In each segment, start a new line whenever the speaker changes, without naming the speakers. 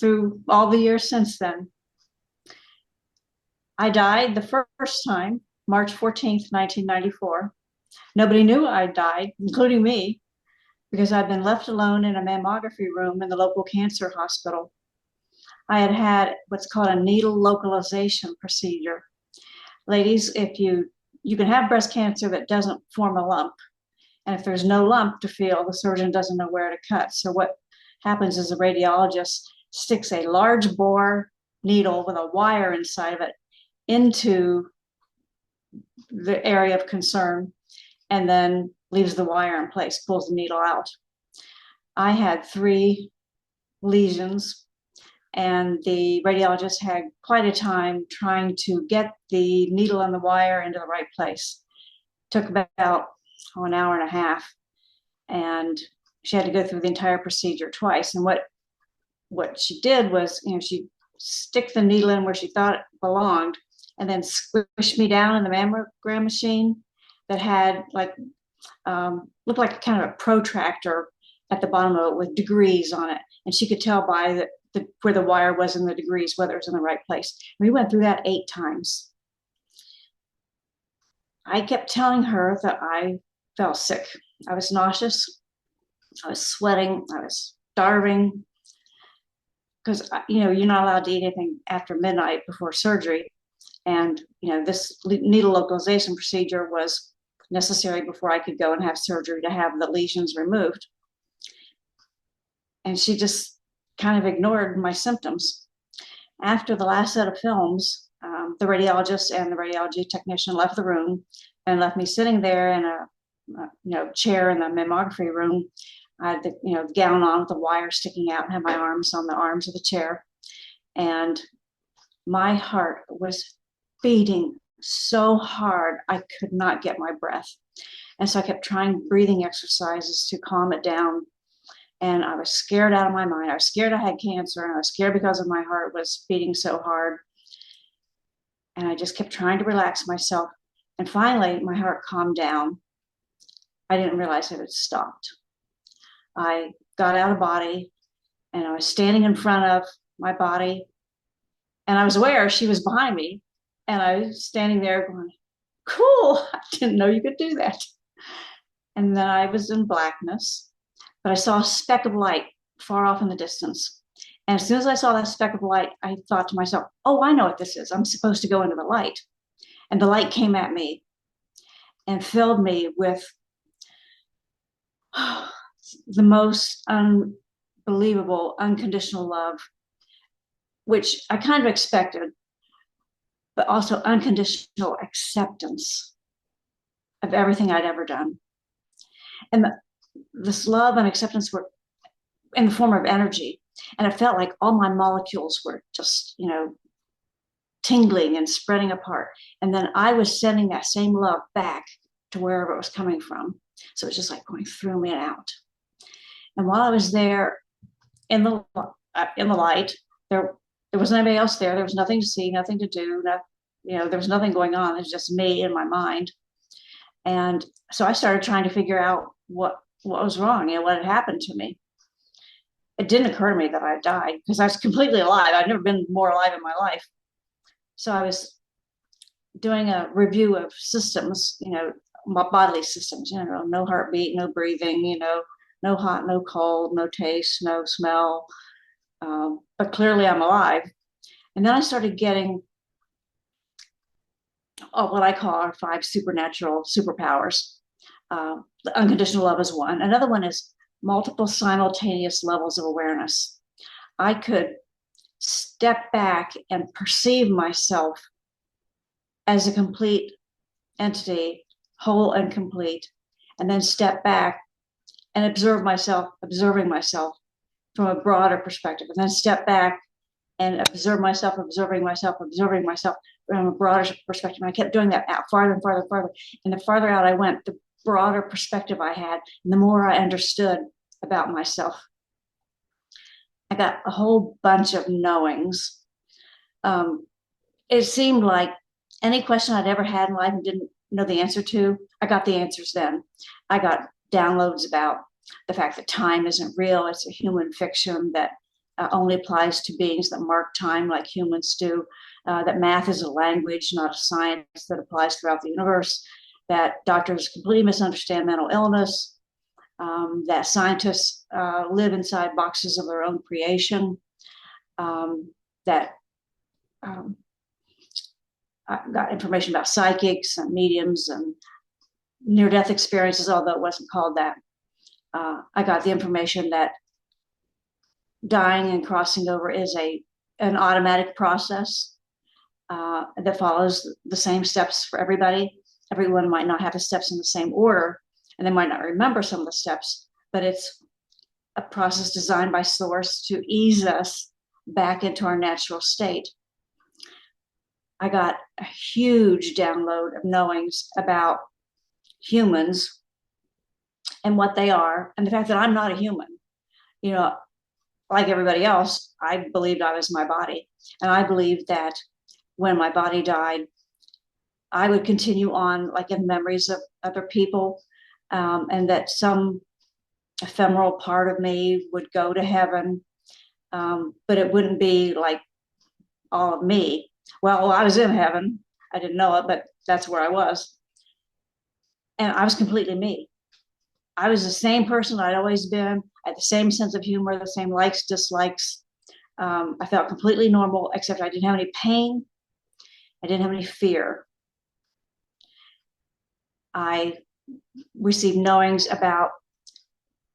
through all the years since then. I died the first time, March 14th, 1994. Nobody knew I died, including me, because I'd been left alone in a mammography room in the local cancer hospital. I had had what's called a needle localization procedure. Ladies, if you can have breast cancer that doesn't form a lump, and if there's no lump to feel, the surgeon doesn't know where to cut. So what happens is a radiologist sticks a large bore needle with a wire inside of it into the area of concern and then leaves the wire in place, pulls the needle out. I had 3 lesions, and the radiologist had quite a time trying to get the needle and the wire into the right place. It took about an hour and a half, and she had to go through the entire procedure twice. And what she did was, she stick the needle in where she thought it belonged, and then squish me down in the mammogram machine that had looked like kind of a protractor at the bottom of it with degrees on it, and she could tell by where the wire was in the degrees whether it was in the right place. We went through that 8 times. I kept telling her that I felt sick. I was nauseous. I was sweating. I was starving because you're not allowed to eat anything after midnight before surgery, and this needle localization procedure was necessary before I could go and have surgery to have the lesions removed. And she just kind of ignored my symptoms. After the last set of films, the radiologist and the radiology technician left the room and left me sitting there in a chair in the mammography room. I had the gown on with the wire sticking out and had my arms on the arms of the chair. And my heart was beating so hard I could not get my breath. And so I kept trying breathing exercises to calm it down. And I was scared out of my mind. I was scared I had cancer, and I was scared because of my heart was beating so hard. And I just kept trying to relax myself. And finally, my heart calmed down. I didn't realize it had stopped. I got out of body, and I was standing in front of my body, and I was aware she was behind me. And I was standing there going, cool, I didn't know you could do that. And then I was in blackness, but I saw a speck of light far off in the distance. And as soon as I saw that speck of light, I thought to myself, oh, I know what this is. I'm supposed to go into the light. And the light came at me and filled me with the most unbelievable, unconditional love, which I kind of expected, but also unconditional acceptance of everything I'd ever done. And this love and acceptance were in the form of energy. And it felt like all my molecules were just, tingling and spreading apart. And then I was sending that same love back to wherever it was coming from. So it was just like going through me and out. And while I was there in the light, there wasn't anybody else there. There was nothing to see, nothing to do. There was nothing going on. It was just me in my mind. And so I started trying to figure out what was wrong, what had happened to me. It didn't occur to me that I died because I was completely alive. I'd never been more alive in my life. So I was doing a review of systems, bodily systems, no heartbeat, no breathing, no hot, no cold, no taste, no smell. But clearly I'm alive. And then I started getting what I call our 5 supernatural superpowers. The unconditional love is one. Another one is multiple simultaneous levels of awareness. I could step back and perceive myself as a complete entity, whole and complete, and then step back and observing myself from a broader perspective, and then step back and observing myself from a broader perspective. And I kept doing that out farther and farther and farther. And the farther out I went, the broader perspective I had, and the more I understood about myself. I got a whole bunch of knowings. It seemed like any question I'd ever had in life and didn't know the answer to, I got the answers then. I got downloads about the fact that time isn't real, it's a human fiction, that only applies to beings that mark time like humans do, that math is a language, not a science that applies throughout the universe, that doctors completely misunderstand mental illness, that scientists live inside boxes of their own creation, that I got information about psychics and mediums and near-death experiences, although it wasn't called that. I got the information that dying and crossing over is an automatic process that follows the same steps for everybody. Everyone might not have the steps in the same order, and they might not remember some of the steps, but it's a process designed by Source to ease us back into our natural state. I got a huge download of knowings about humans and what they are, and the fact that I'm not a human. You know, like everybody else, I believed I was my body. And I believed that when my body died, I would continue on like in memories of other people, and that some ephemeral part of me would go to heaven, but it wouldn't be like all of me. Well, I was in heaven. I didn't know it, but that's where I was. And I was completely me. I was the same person I'd always been. I had the same sense of humor, the same likes, dislikes. I felt completely normal, except I didn't have any pain. I didn't have any fear. I received knowings about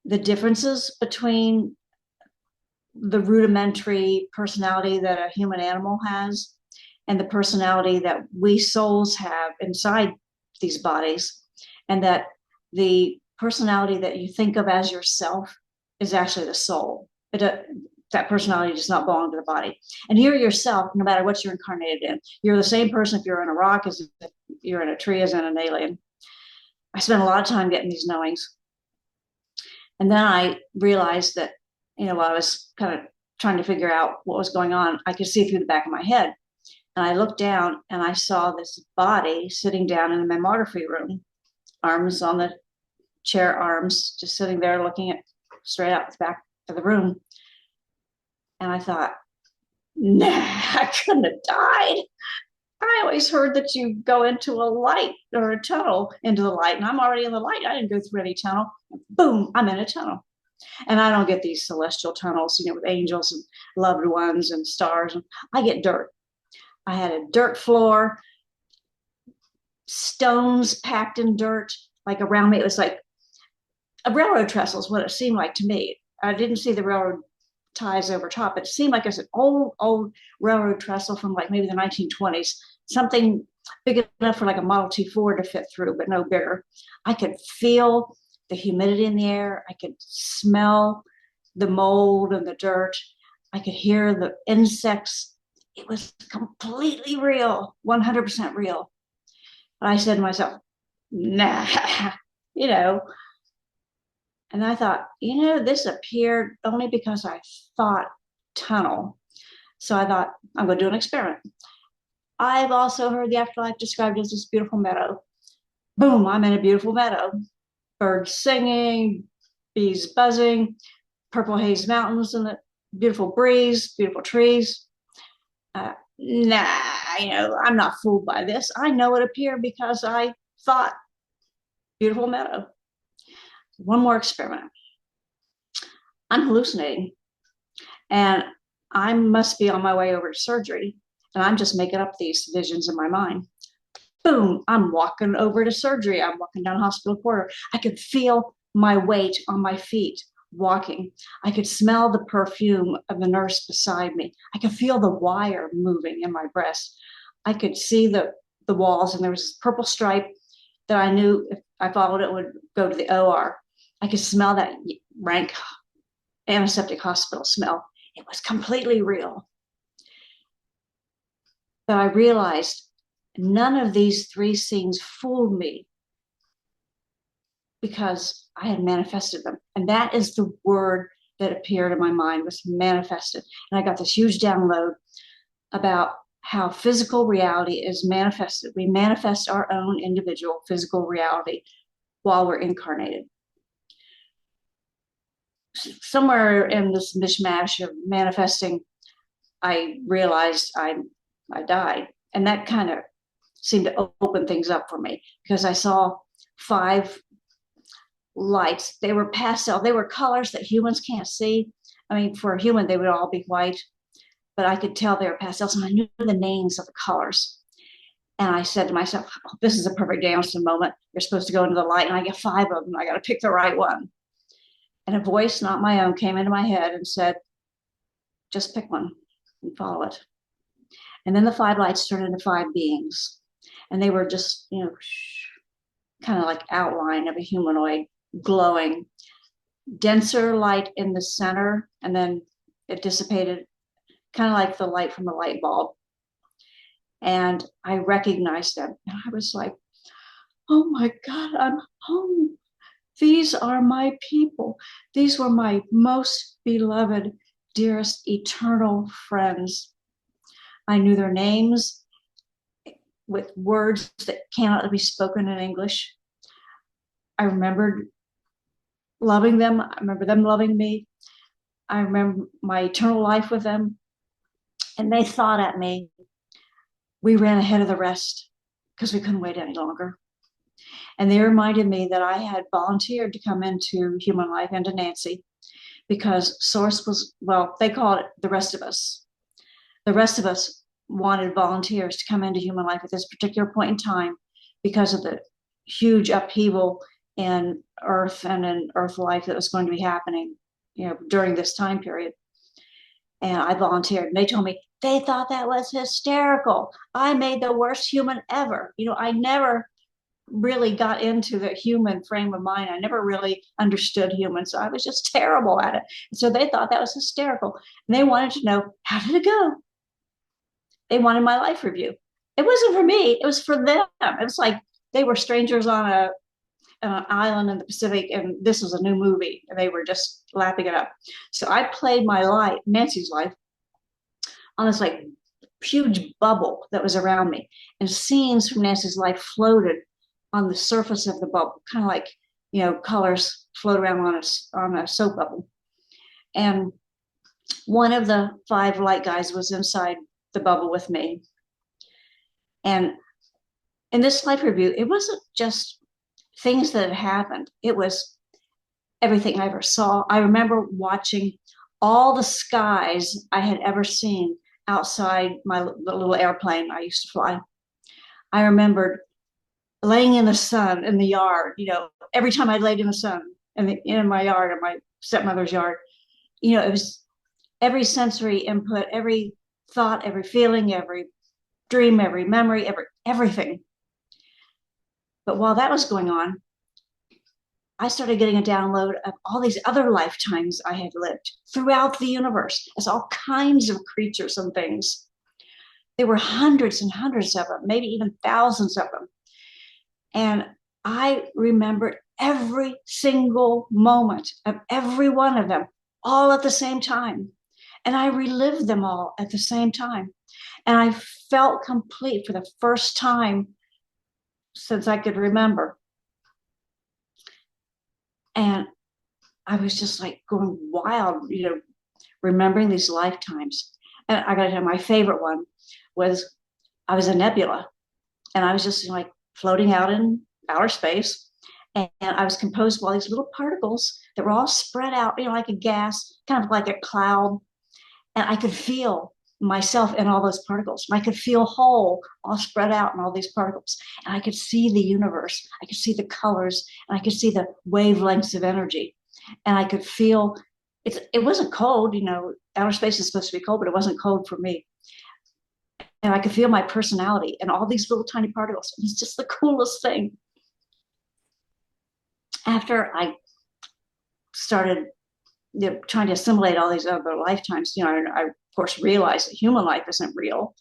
the differences between the rudimentary personality that a human animal has and the personality that we souls have inside these bodies, and that the personality that you think of as yourself is actually the soul. That personality does not belong to the body. And you're yourself, no matter what you're incarnated in. You're the same person if you're in a rock as if you're in a tree as in an alien. I spent a lot of time getting these knowings. And then I realized that, while I was kind of trying to figure out what was going on, I could see through the back of my head. And I looked down and I saw this body sitting down in the mammography room, arms on the chair arms, just sitting there looking at straight out the back of the room. And I thought, nah, I couldn't have died. I always heard that you go into a light or a tunnel into the light, and I'm already in the light. I didn't go through any tunnel. Boom, I'm in a tunnel. And I don't get these celestial tunnels, with angels and loved ones and stars. I get dirt. I had a dirt floor, stones packed in dirt, like around me. It was like a railroad trestle is what it seemed like to me. I didn't see the railroad ties over top. It seemed like it's an old railroad trestle from like maybe the 1920s, something big enough for like a Model T Ford to fit through, but no bigger. I could feel the humidity in the air. I could smell the mold and the dirt. I could hear the insects. It was completely real, 100% real. But I said to myself, nah, And I thought, this appeared only because I thought tunnel. So I thought, I'm going to do an experiment. I've also heard the afterlife described as this beautiful meadow. Boom, I'm in a beautiful meadow. Birds singing, bees buzzing, purple haze mountains and the beautiful breeze, beautiful trees. Nah, I'm not fooled by this. I know it appeared because I thought beautiful meadow. One more experiment. I'm hallucinating, and I must be on my way over to surgery, and I'm just making up these visions in my mind. Boom, I'm walking over to surgery. I'm walking down hospital corridor. I could feel my weight on my feet walking. I could smell the perfume of the nurse beside me. I could feel the wire moving in my breast. I could see the walls, and there was this purple stripe that I knew if I followed it would go to the OR. I could smell that rank antiseptic hospital smell. It was completely real. But I realized none of these three scenes fooled me because I had manifested them. And that is the word that appeared in my mind, was manifested. And I got this huge download about how physical reality is manifested. We manifest our own individual physical reality while we're incarnated. somewhere in this mishmash of manifesting, I realized I died. And that kind of seemed to open things up for me because I saw 5 lights. They were pastel, they were colors that humans can't see. I mean, for a human, they would all be white, but I could tell they were pastels and I knew the names of the colors. And I said to myself, oh, this is a perfect Danison moment. You're supposed to go into the light, and I get 5 of them. I got to pick the right one. And a voice, not my own, came into my head and said, just pick one and follow it. And then the 5 lights turned into 5 beings. And they were just, kind of like outline of a humanoid, glowing, denser light in the center, and then it dissipated, kind of like the light from a light bulb. And I recognized them. And I was like, oh my God, I'm home. These are my people. These were my most beloved, dearest, eternal friends. I knew their names with words that cannot be spoken in English. I remembered loving them. I remember them loving me. I remember my eternal life with them. And they thought at me. We ran ahead of the rest because we couldn't wait any longer. And they reminded me that I had volunteered to come into human life and to Nanci because Source was, well, they called it the rest of us. The rest of us wanted volunteers to come into human life at this particular point in time because of the huge upheaval in Earth and in Earth life that was going to be happening, during this time period. And I volunteered. And they told me they thought that was hysterical. I made the worst human ever. I never really got into the human frame of mind. I never really understood humans. So I was just terrible at it. And so they thought that was hysterical. And they wanted to know, how did it go? They wanted my life review. It wasn't for me. It was for them. It was like they were strangers on an island in the Pacific, and this was a new movie, and they were just lapping it up. So I played my life, Nanci's life, on this like huge bubble that was around me, and scenes from Nanci's life floated on the surface of the bubble, kind of like colors float around on a soap bubble. And one of the 5 light guys was inside the bubble with me. And in this life review, it wasn't just things that had happened. It was everything I ever saw. I remember watching all the skies I had ever seen outside the little airplane I used to fly. I remembered laying in the sun in the yard, every time I laid in the sun in my yard, in my stepmother's yard, it was every sensory input, every thought, every feeling, every dream, every memory, everything. But while that was going on, I started getting a download of all these other lifetimes I had lived throughout the universe as all kinds of creatures and things. There were hundreds and hundreds of them, maybe even thousands of them. And I remembered every single moment of every one of them, all at the same time. And I relived them all at the same time. And I felt complete for the first time since I could remember. And I was just like going wild, remembering these lifetimes. And I got to tell you, my favorite one was I was a nebula, and I was just like floating out in outer space. And I was composed of all these little particles that were all spread out, like a gas, kind of like a cloud. And I could feel myself in all those particles. And I could feel whole, all spread out in all these particles. And I could see the universe. I could see the colors, and I could see the wavelengths of energy. And I could feel it wasn't cold, outer space is supposed to be cold, but it wasn't cold for me. And I could feel my personality and all these little tiny particles. It was just the coolest thing. After I started trying to assimilate all these other lifetimes, I of course realized that human life isn't real.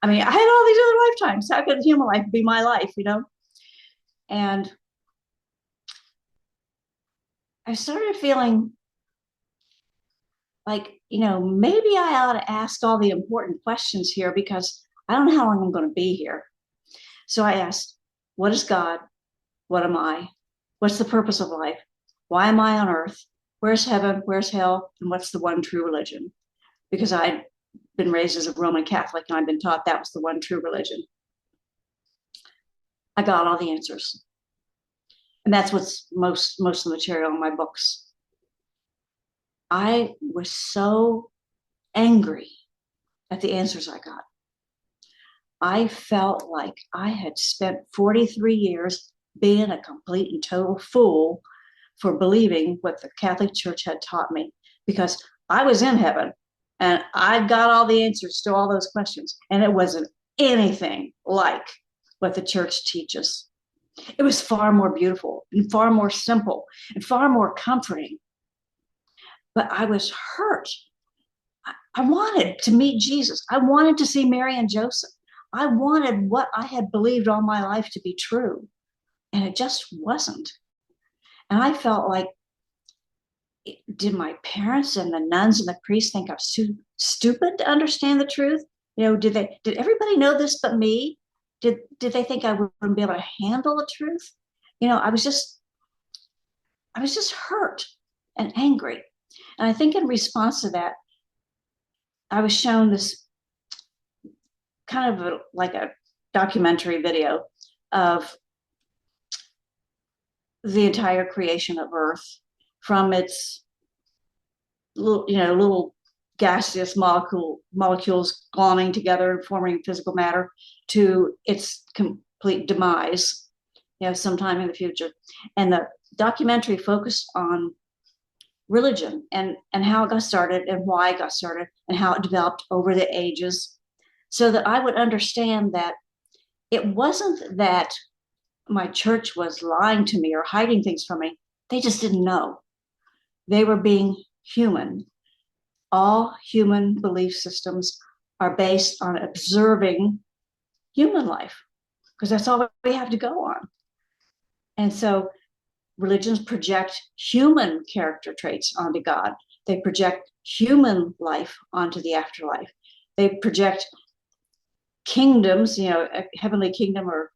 I mean, I had all these other lifetimes. How could human life be my life, And I started feeling like, maybe I ought to ask all the important questions here because I don't know how long I'm going to be here. So I asked, what is God? What am I? What's the purpose of life? Why am I on earth? where's heaven, where's hell, and what's the one true religion? Because I'd been raised as a Roman Catholic and I'd been taught that was the one true religion. I got all the answers. And that's what's most of the material in my books. I was so angry at the answers I got. I felt like I had spent 43 years being a complete and total fool for believing what the Catholic Church had taught me, because I was in heaven and I got all the answers to all those questions. And it wasn't anything like what the church teaches. It was far more beautiful and far more simple and far more comforting. But I was hurt. I wanted to meet Jesus. I wanted to see Mary and Joseph. I wanted what I had believed all my life to be true. And it just wasn't. And I felt like, did my parents and the nuns and the priests think I'm stupid to understand the truth? Did everybody know this but me? Did they think I wouldn't be able to handle the truth? I was just hurt and angry. And I think in response to that, I was shown this kind of like a documentary video of the entire creation of Earth, from its little gaseous molecules glomming together and forming physical matter, to its complete demise, sometime in the future. And the documentary focused on religion and how it got started and why it got started and how it developed over the ages, so that I would understand that it wasn't that my church was lying to me or hiding things from me. They just didn't know. They were being human. All human belief systems are based on observing human life, because that's all we have to go on. And so religions project human character traits onto God. They project human life onto the afterlife. They project kingdoms, a heavenly kingdom or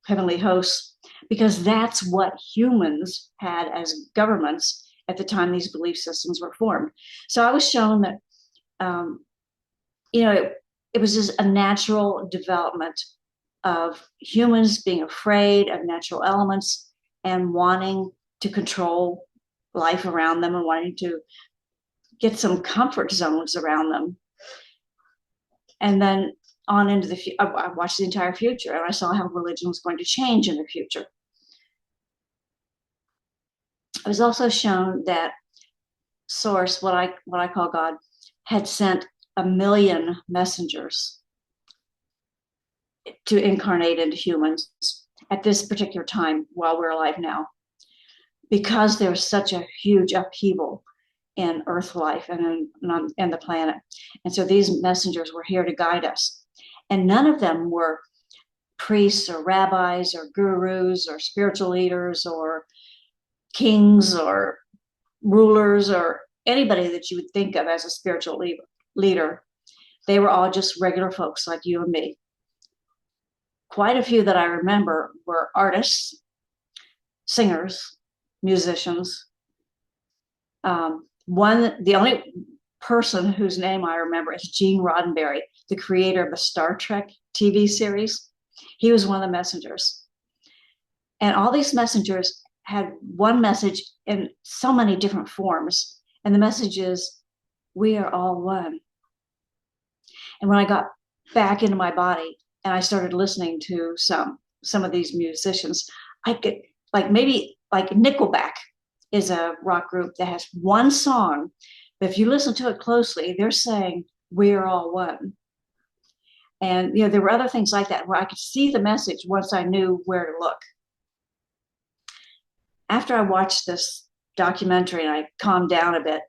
heavenly hosts, because that's what humans had as governments at the time these belief systems were formed. So I was shown that, it was just a natural development of humans being afraid of natural elements and wanting to control life around them and wanting to get some comfort zones around them. And then on into I watched the entire future, and I saw how religion was going to change in the future. I was also shown that Source, what I call God, had sent 1 million messengers to incarnate into humans at this particular time while we're alive now, because there was such a huge upheaval in Earth life and in the planet. And so these messengers were here to guide us. And none of them were priests or rabbis or gurus or spiritual leaders or kings or rulers or anybody that you would think of as a spiritual leader. They were all just regular folks like you and me. Quite a few that I remember were artists, singers, musicians. The only person whose name I remember is Gene Roddenberry, the creator of the Star Trek TV series. He was one of the messengers. And all these messengers had one message in so many different forms. And the message is, we are all one. And when I got back into my body and I started listening to some of these musicians, I could, maybe Nickelback is a rock group that has one song, but if you listen to it closely, they're saying, we are all one. And there were other things like that where I could see the message once I knew where to look. After I watched this documentary and I calmed down a bit,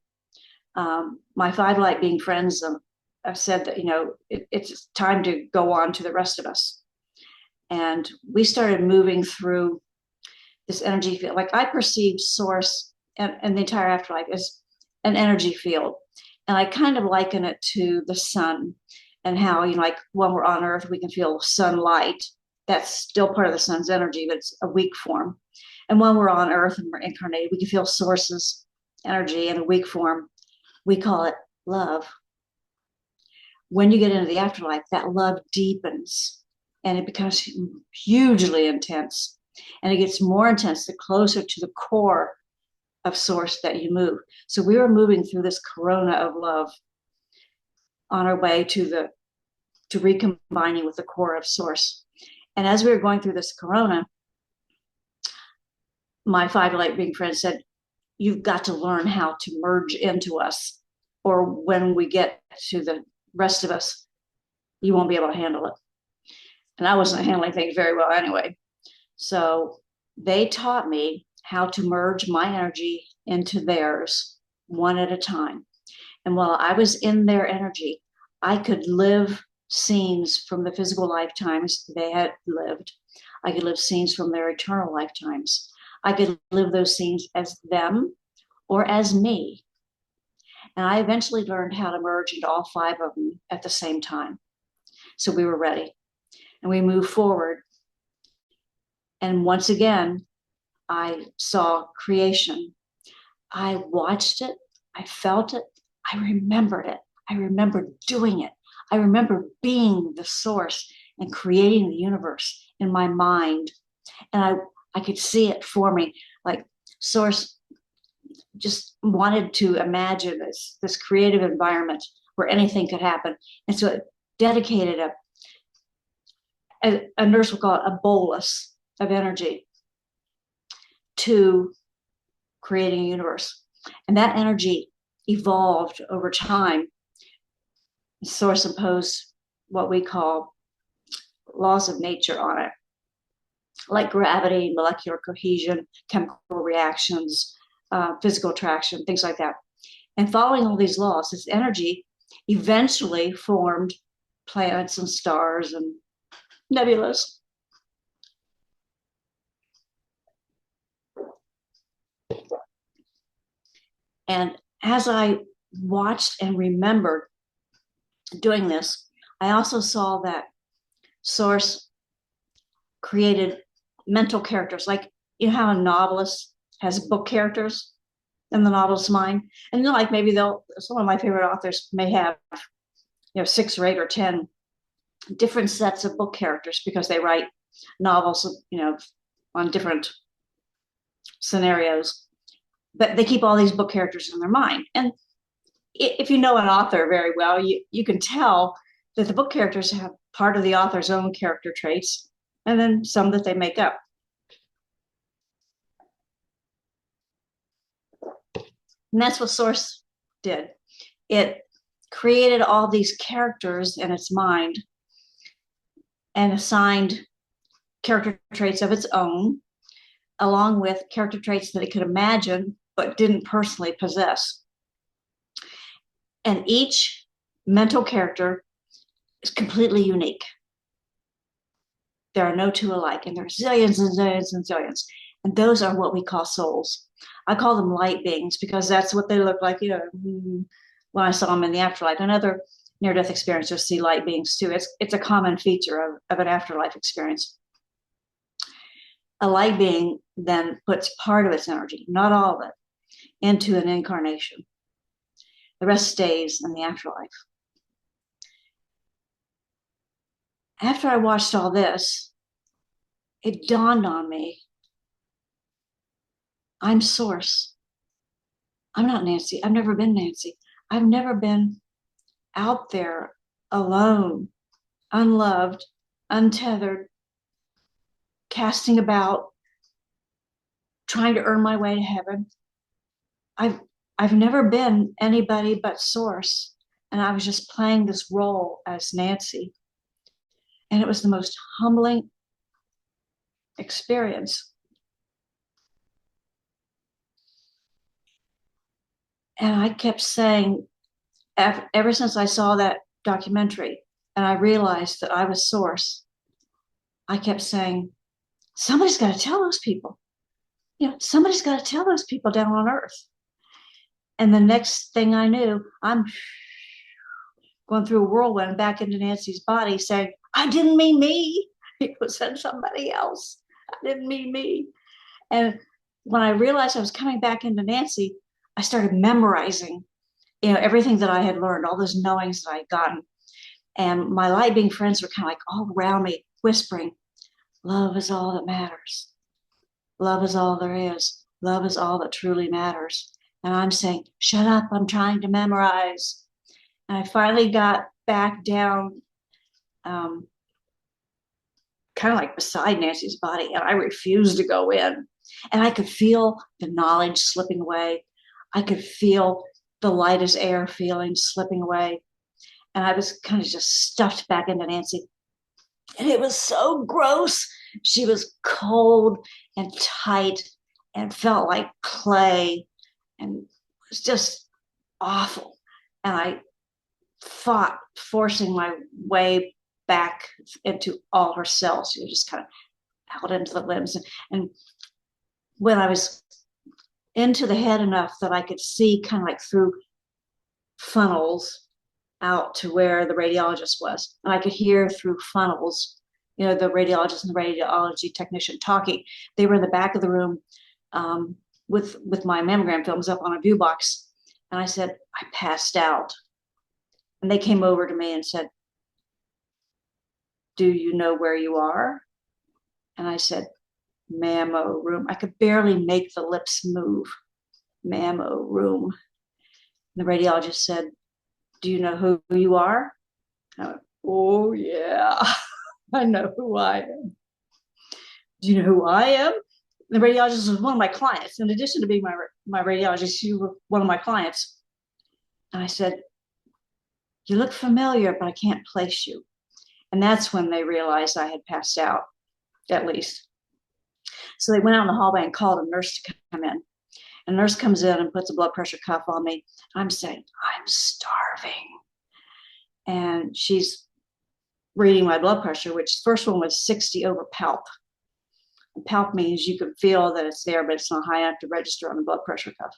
my 5 light being friends said that, it's time to go on to the rest of us. And we started moving through this energy field. Like, I perceived Source and the entire afterlife as an energy field. And I kind of liken it to the sun, and how, when we're on Earth, we can feel sunlight. That's still part of the sun's energy, but it's a weak form. And when we're on Earth and we're incarnated, we can feel Source's energy in a weak form, we call it love. When you get into the afterlife, that love deepens and it becomes hugely intense. And it gets more intense the closer to the core of source that you move. So we were moving through this corona of love on our way to recombining with the core of source. And as we were going through this corona, my 5 light being friend said, you've got to learn how to merge into us, or when we get to the rest of us, you won't be able to handle it. And I wasn't handling things very well anyway. So they taught me how to merge my energy into theirs one at a time. And while I was in their energy, I could live scenes from the physical lifetimes they had lived. I could live scenes from their eternal lifetimes. I could live those scenes as them or as me. And I eventually learned how to merge into all 5 of them at the same time. So we were ready and we moved forward. And once again, I saw creation. I watched it. I felt it. I remembered it. I remember doing it. I remember being the source and creating the universe in my mind. And I could see it forming, like source just wanted to imagine this creative environment where anything could happen. And so it dedicated a nurse will call it a bolus of energy to creating a universe. And that energy evolved over time. Source imposed what we call laws of nature on it, like gravity, molecular cohesion, chemical reactions, physical attraction, things like that. And following all these laws, this energy eventually formed planets and stars and nebulas. And as I watched and remembered doing this, I also saw that source created mental characters. Like, you know how a novelist has book characters in the novelist's mind? And you know, like maybe some of my favorite authors may have, 6 or 8 or 10 different sets of book characters because they write novels, on different scenarios. But they keep all these book characters in their mind. And if you know an author very well, you can tell that the book characters have part of the author's own character traits and then some that they make up. And that's what Source did. It created all these characters in its mind and assigned character traits of its own, along with character traits that it could imagine but didn't personally possess. And each mental character is completely unique. There are no 2 alike, and there are zillions and zillions and zillions. And those are what we call souls. I call them light beings because that's what they look like, when I saw them in the afterlife. And other near-death experiencers see light beings too. It's a common feature of an afterlife experience. A light being then puts part of its energy, not all of it, into an incarnation. The rest stays in the afterlife. After I watched all this, it dawned on me, I'm Source. I'm not Nanci. I've never been Nanci. I've never been out there alone, unloved, untethered, casting about, trying to earn my way to heaven. I've never been anybody but Source. And I was just playing this role as Nanci. And it was the most humbling experience. And I kept saying, ever since I saw that documentary and I realized that I was Source, I kept saying, somebody's got to tell those people. Somebody's got to tell those people down on Earth. And the next thing I knew, I'm going through a whirlwind back into Nanci's body saying, I didn't mean me. It was somebody else. I didn't mean me. And when I realized I was coming back into Nanci, I started memorizing, everything that I had learned, all those knowings that I had gotten. And my light being friends were kind of like all around me, whispering, love is all that matters. Love is all there is. Love is all that truly matters. And I'm saying, shut up, I'm trying to memorize. And I finally got back down, um, kind of like beside Nanci's body, and I refused to go in. And I could feel the knowledge slipping away. I could feel the light as air feeling slipping away. And I was kind of just stuffed back into Nanci. And it was so gross. She was cold and tight and felt like clay and was just awful. And I fought forcing my way back into all her cells. She was just kind of out into the limbs. And when I was into the head enough that I could see kind of like through funnels out to where the radiologist was, and I could hear through funnels, the radiologist and the radiology technician talking. They were in the back of the room, with my mammogram films up on a view box. And I said, I passed out. And they came over to me and said, do you know where you are? And I said, mammo room. I could barely make the lips move. Mammo room. And the radiologist said, do you know who you are? I went, oh, yeah, I know who I am. Do you know who I am? The radiologist was one of my clients. In addition to being my radiologist, she was one of my clients. And I said, you look familiar, but I can't place you. And that's when they realized I had passed out, at least. So they went out in the hallway and called a nurse to come in. And the nurse comes in and puts a blood pressure cuff on me. I'm saying, I'm starving. And she's reading my blood pressure, which the first one was 60 over palp. And palp means you can feel that it's there, but it's not high enough to register on the blood pressure cuff.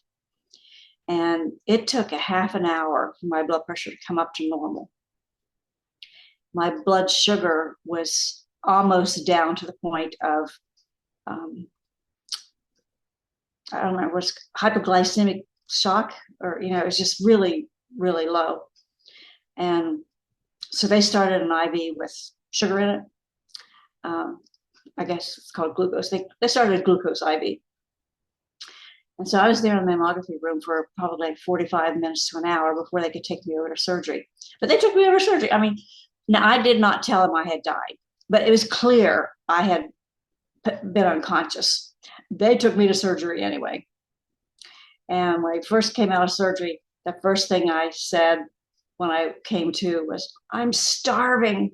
And it took a half an hour for my blood pressure to come up to normal. My blood sugar was almost down to the point of, I don't remember, what's hypoglycemic shock, or, it was just really, really low. And so they started an IV with sugar in it. I guess it's called glucose. They started a glucose IV. And so I was there in the mammography room for probably like 45 minutes to an hour before they could take me over to surgery. But they took me over to surgery. I mean, now I did not tell them I had died, but it was clear I had been unconscious. They took me to surgery anyway. And when I first came out of surgery, the first thing I said when I came to was, I'm starving.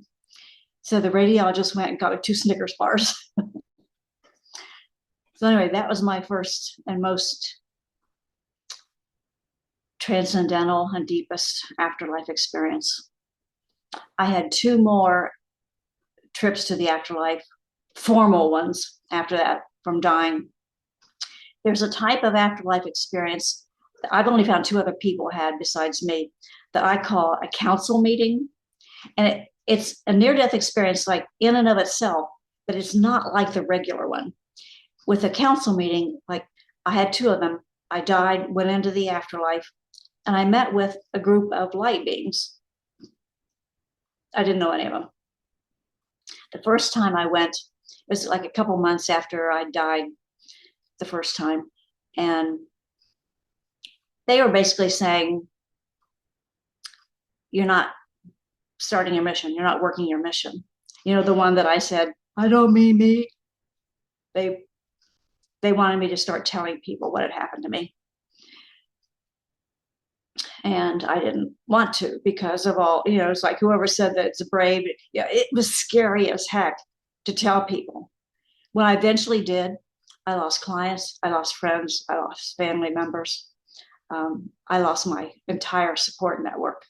So the radiologist went and got me 2 Snickers bars. So anyway, that was my first and most transcendental and deepest afterlife experience. I had 2 more trips to the afterlife, formal ones after that, from dying. There's a type of afterlife experience that I've only found 2 other people had besides me, that I call a council meeting. And it's a near-death experience, like in and of itself, but it's not like the regular one. With a council meeting, like I had 2 of them. I died, went into the afterlife, and I met with a group of light beings. I didn't know any of them. The first time I went, it was like a couple months after I died the first time. And they were basically saying, you're not starting your mission. You're not working your mission. The one that I said, I don't mean me. They wanted me to start telling people what had happened to me. And I didn't want to, because of all, it's like whoever said that it's brave. Yeah, it was scary as heck to tell people. When I eventually did, I lost clients, I lost friends, I lost family members. I lost my entire support network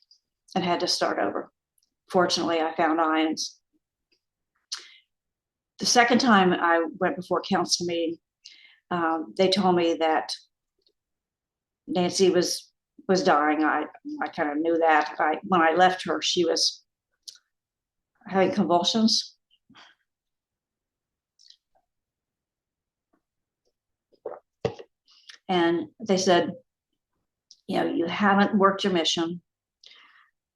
and had to start over. Fortunately, I found IANDS. The second time I went before council meeting, they told me that Nanci was dying. I kind of knew that. When I left her, she was having convulsions. And they said, You haven't worked your mission,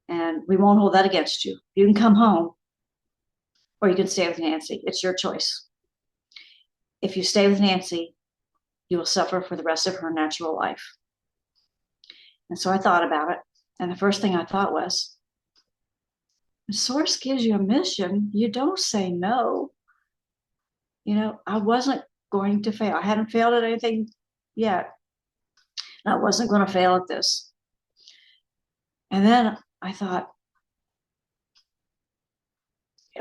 and we won't hold that against you. You can come home or you can stay with Nanci. It's your choice. If you stay with Nanci, you will suffer for the rest of her natural life. And so I thought about it. And the first thing I thought was, the source gives you a mission. You don't say no. I wasn't going to fail. I hadn't failed at anything yet. I wasn't going to fail at this. And then I thought,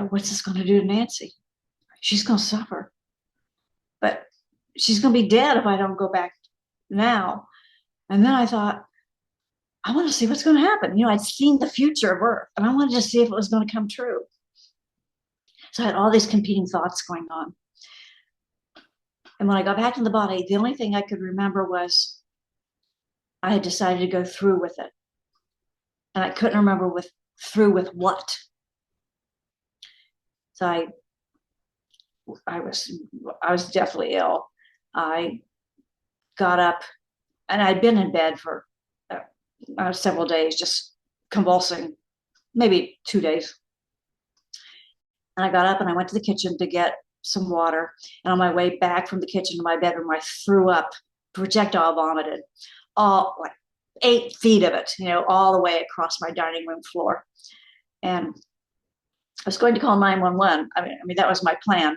what's this going to do to Nanci? She's going to suffer. But she's going to be dead if I don't go back now. And then I thought, I want to see what's going to happen. I'd seen the future of Earth, and I wanted to see if it was going to come true. So I had all these competing thoughts going on. And when I got back in the body, the only thing I could remember was I had decided to go through with it. And I couldn't remember through with what. So I was definitely ill. I got up, and I'd been in bed for several days, just convulsing, maybe 2 days. And I got up and I went to the kitchen to get some water. And on my way back from the kitchen to my bedroom, I threw up, projectile vomited, all like 8 feet of it, all the way across my dining room floor. And I was going to call 911. I mean, that was my plan.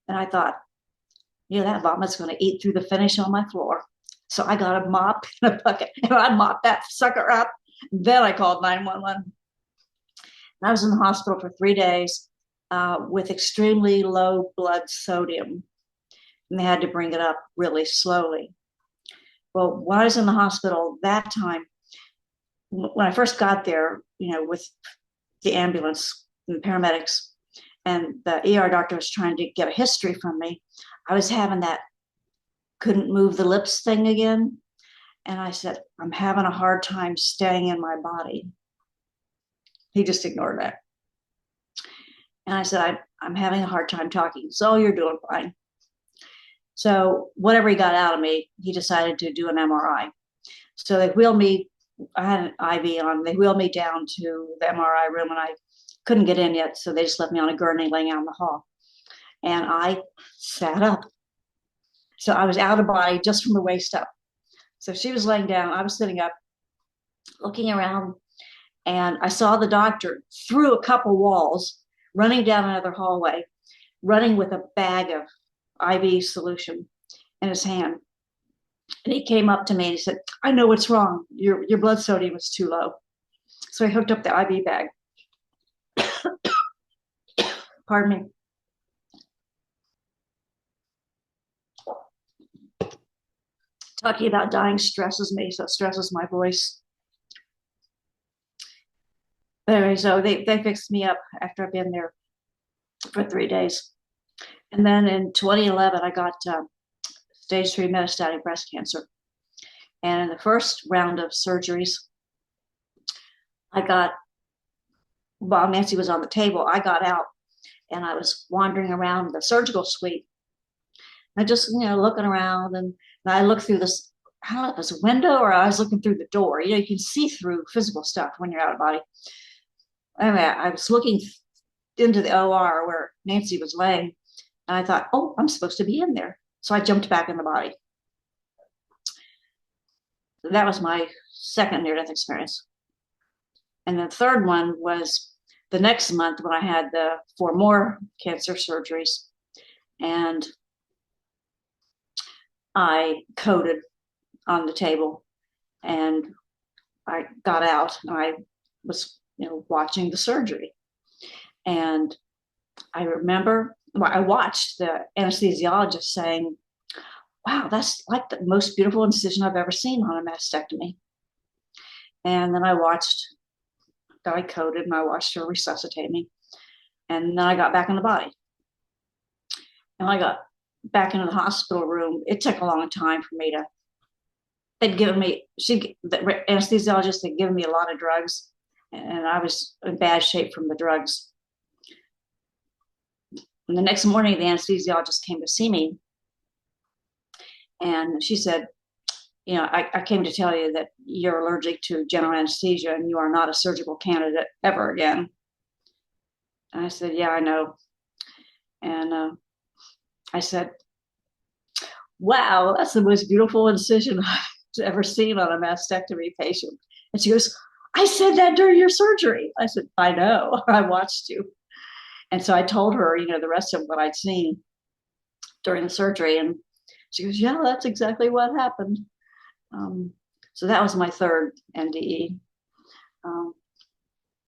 And I thought, that vomit's going to eat through the finish on my floor. So I got a mop and a bucket, and I mopped that sucker up. Then I called 911. And I was in the hospital for 3 days with extremely low blood sodium. And they had to bring it up really slowly. Well, when I was in the hospital that time, when I first got there, with the ambulance and the paramedics, and the ER doctor was trying to get a history from me, I was having that couldn't move the lips thing again. And I said, I'm having a hard time staying in my body. He just ignored that. And I said, I'm having a hard time talking. So you're doing fine. So whatever he got out of me, he decided to do an MRI. So they wheeled me, I had an IV on, they wheeled me down to the MRI room, and I couldn't get in yet. So they just left me on a gurney laying out in the hall. And I sat up. So I was out of body just from the waist up. So she was laying down, I was sitting up, looking around, and I saw the doctor through a couple walls, running down another hallway, running with a bag of IV solution in his hand. And he came up to me and he said, I know what's wrong. Your blood sodium is too low. So he hooked up the IV bag. Pardon me. Talking about dying stresses me, so it stresses my voice. But anyway, so they fixed me up after I've been there for 3 days. And then in 2011, I got stage 3 metastatic breast cancer. And in the first round of surgeries, while Nanci was on the table, I got out and I was wandering around the surgical suite. I just, looking around, and I looked through this, I don't know if it was a window or I was looking through the door. You can see through physical stuff when you're out of body. Anyway, I was looking into the OR where Nanci was laying, and I thought, oh, I'm supposed to be in there. So I jumped back in the body. That was my second near-death experience. And the third one was the next month when I had the 4 more cancer surgeries. And I coded on the table, and I got out, and I was, watching the surgery. And I remember, I watched the anesthesiologist saying, wow, that's like the most beautiful incision I've ever seen on a mastectomy. And then I coded, and I watched her resuscitate me. And then I got back in the body. And when I got back into the hospital room, it took a long time for me to, the anesthesiologist had given me a lot of drugs, and I was in bad shape from the drugs. And the next morning, the anesthesiologist came to see me, and she said, I came to tell you that you're allergic to general anesthesia and you are not a surgical candidate ever again. And I said, yeah, I know. And I said, wow, that's the most beautiful incision I've ever seen on a mastectomy patient. And she goes, I said that during your surgery. I said, I know, I watched you. And so I told her, the rest of what I'd seen during the surgery. And she goes, yeah, that's exactly what happened. Um, so that was my third NDE.